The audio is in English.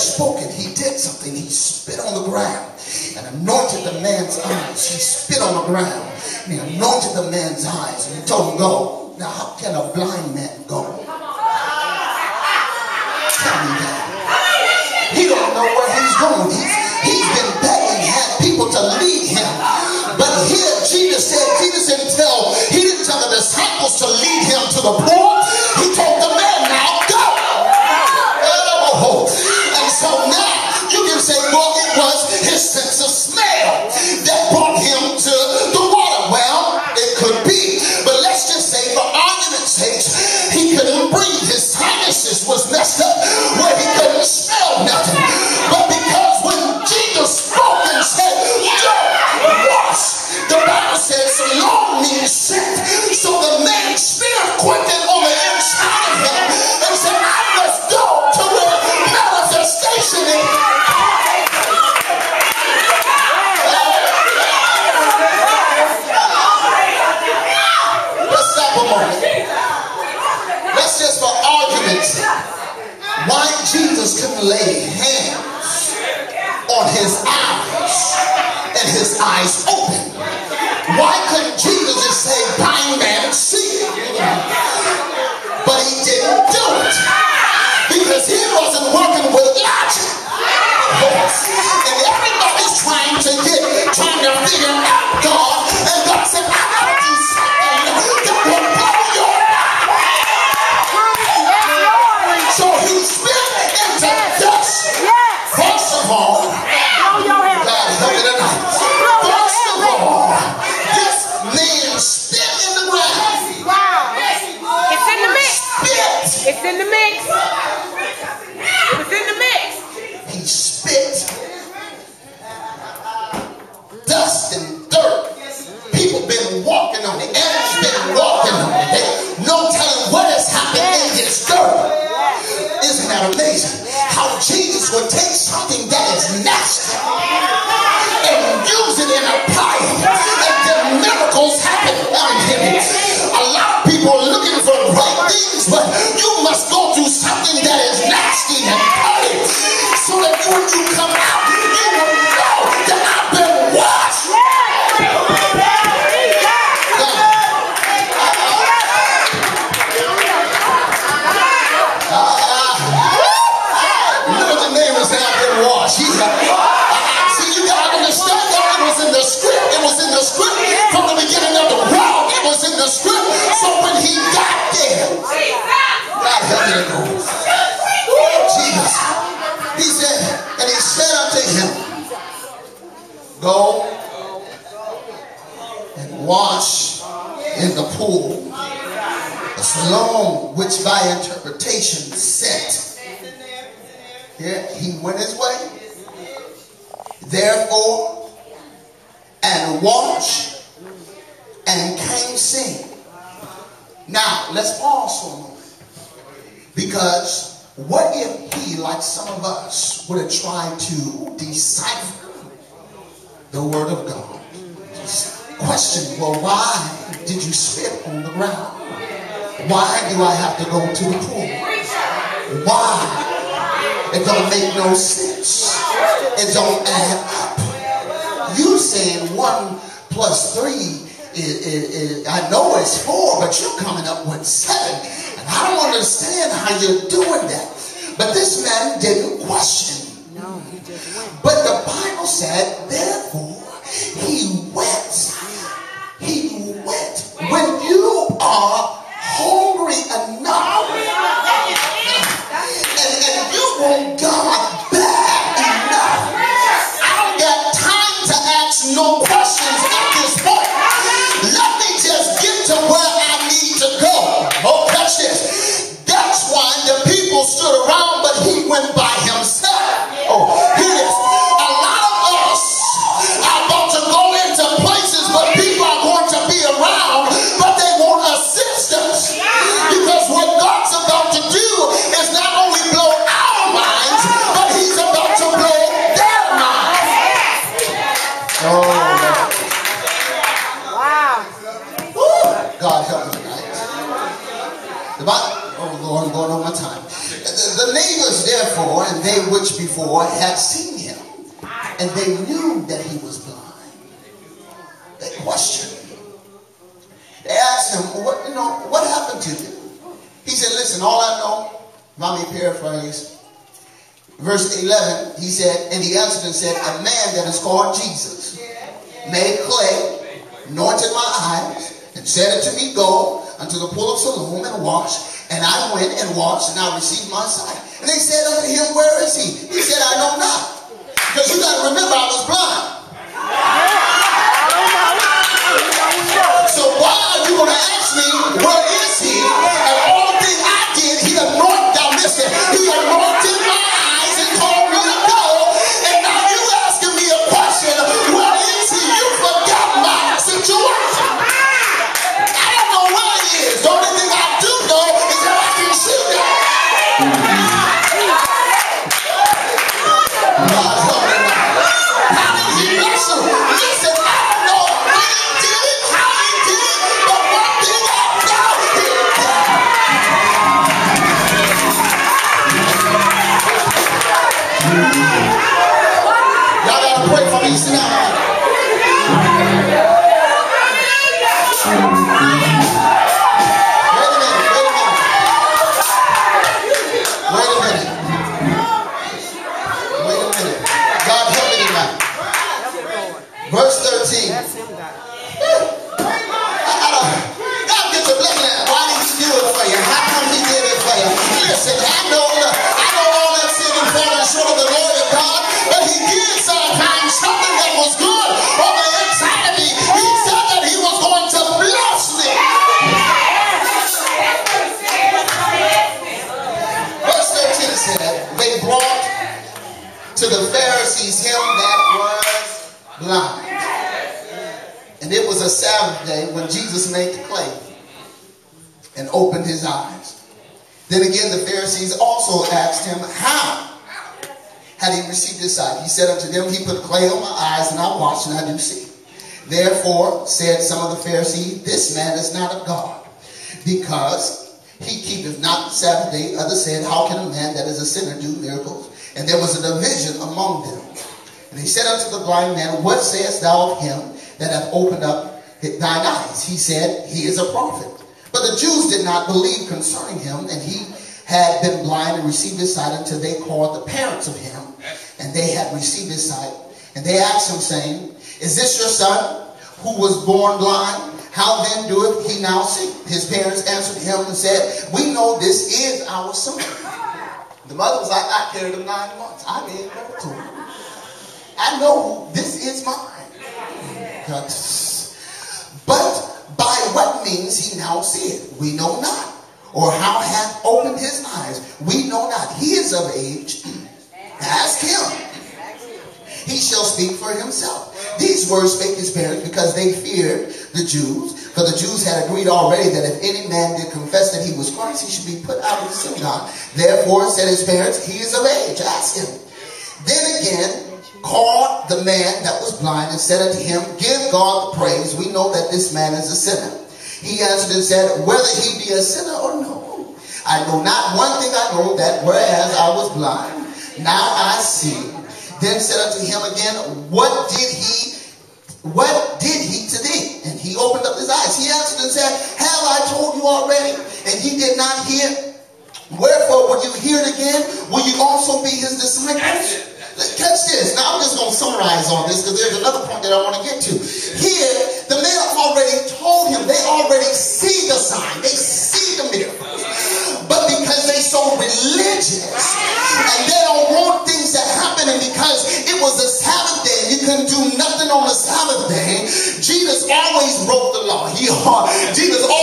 spoke it, he did something. He spit on the ground and anointed the man's eyes. He spit on the ground and he anointed the man's eyes and he told him, go. Now, how can a blind man go? Tell me that. He don't know where he's going. He's been begging, had people to lead him. But here Jesus didn't tell the disciples to lead him to the pool. He told the man, now go. And so now you can say, well, it was his sense of smell that brought him to the water. Well, it could be. But let's just say, for argument's sake, he couldn't breathe. His sinuses was messed up where he couldn't smell nothing. But because when Jesus spoke and said, go wash, the Bible says long means sent. So the man's spirit quickened on the inside of him and said, I must go to where manifestation is. Let's stop a moment. Let's just, for argument's sake, why Jesus couldn't lay hands on his eyes and his eyes open. Why couldn't Jesus just say, blind man, see? But he didn't do it because he wasn't working with logic. And everybody's trying to figure out God, and God said, I gotta do something that will blow your mind. So he spit into dust. First of all, God help me tonight. First of all, this man spit in the ground. Wow. It's in the mix. Spit. It's in the mix. It's in the mix. He spit dust and dirt. People been walking on it. Aaron's been walking on it. No telling what has happened in his dirt. Isn't that amazing? How Jesus would take something that is nasty and use it and apply it, and then miracles happen on him. A lot of people are looking for great things, but you must go through something that is nasty and dirty, so that when you come out, you will know that I've been washed. Look at the neighbor say, I've been washed. See, you gotta understand that it was in the script. It was in the script from the beginning of the world. It was in the script. So when he got there, God help me to go. Jesus. He said, and he said unto him, go and wash in the pool, Siloam, which by interpretation sent. Yeah, he went his way. Therefore, and washed and came seeing. Now, let's pause for a moment. Because what if he, like some of us, would have tried to decipher the word of God? Question, well, why did you spit on the ground? Why do I have to go to the pool? Why? It don't make no sense. It don't add up. You saying 1 + 3 is I know it's 4, but you're coming up with 7. And I don't understand how you're doing that. But this man didn't question. No, he just went. But the Bible said, therefore, he went. He went. When you are hungry enough, and you want God bad enough, I don't got time to ask no questions at this point. Let me just get to where I need to go. Oh, catch this. That's why the people stood around, but he went by himself. Oh, here it is. A lot of us are about to go into before had seen him, and they knew that he was blind. They questioned him. They asked him, what happened to you? He said, listen, all I know, let me paraphrase. Verse 11, he said, and he answered and said, a man that is called Jesus made clay, anointed my eyes, and said unto me, go unto the pool of Siloam and wash. And I went and washed, and I received my sight. And they said unto him, where is he? He said, I know not. Because you got to remember, I was blind. So why are you going to ask me, where is he? And all the thing I did, he anointed, now listen, he anointed my eyes and told me to go. And now you asking me a question, where is he? You forgot my situation. I don't know where he is. The only thing I do know is that I can see that. How did he bless him? Listen, I don't know when he did it, how he did it, but one thing I know, he did it. Y'all gotta pray for me. Sit down. Verse 13. God gets a blessing. Why did he do it for you? How come he did it for you? Listen, I know all that sin and falling short of the glory of God, but he did sometimes something that was good on the inside of me. He said that he was going to bless me. Verse 13 said, they brought to the Pharisees him that was blind. And it was a Sabbath day when Jesus made the clay and opened his eyes. Then again the Pharisees also asked him, how had he received his sight? He said unto them, he put clay on my eyes, and I watched, and I do see. Therefore said some of the Pharisees, this man is not of God, because he keepeth not the Sabbath day. Others said, how can a man that is a sinner do miracles? And there was a division among them. And he said unto the blind man, what sayest thou of him that hath opened up thine eyes? He said, he is a prophet. But the Jews did not believe concerning him, and he had been blind and received his sight until they called the parents of him, and they had received his sight. And they asked him, saying, is this your son, who was born blind? How then doeth he now see? His parents answered him and said, we know this is our son. The mother was like, I carried him 9 months. I didn't know to him. I know this is mine. But by what means he now seeth, we know not. Or how hath opened his eyes, we know not. He is of age. Ask him. He shall speak for himself. These words spake his parents because they feared the Jews. For the Jews had agreed already that if any man did confess that he was Christ, he should be put out of the synagogue. Therefore said his parents, he is of age. Ask him. Then again called the man that was blind and said unto him, give God the praise. We know that this man is a sinner. He answered and said, whether he be a sinner or no, I know not. One thing I know, that whereas I was blind, now I see. Then said unto him again, what did he to thee? And he opened up his eyes. He answered and said, have I told you already, and ye did not hear? Wherefore, when you hear it again, will you also be his disciples? Catch this. Now I'm just going to summarize on this, because there's another point that I want to get to. Here, the man already told him. They already see the sign. They see the miracle. But because they so religious, and they don't want things to happen, and because it was a Sabbath day, you couldn't do nothing on the Sabbath day, Jesus always broke the law. Jesus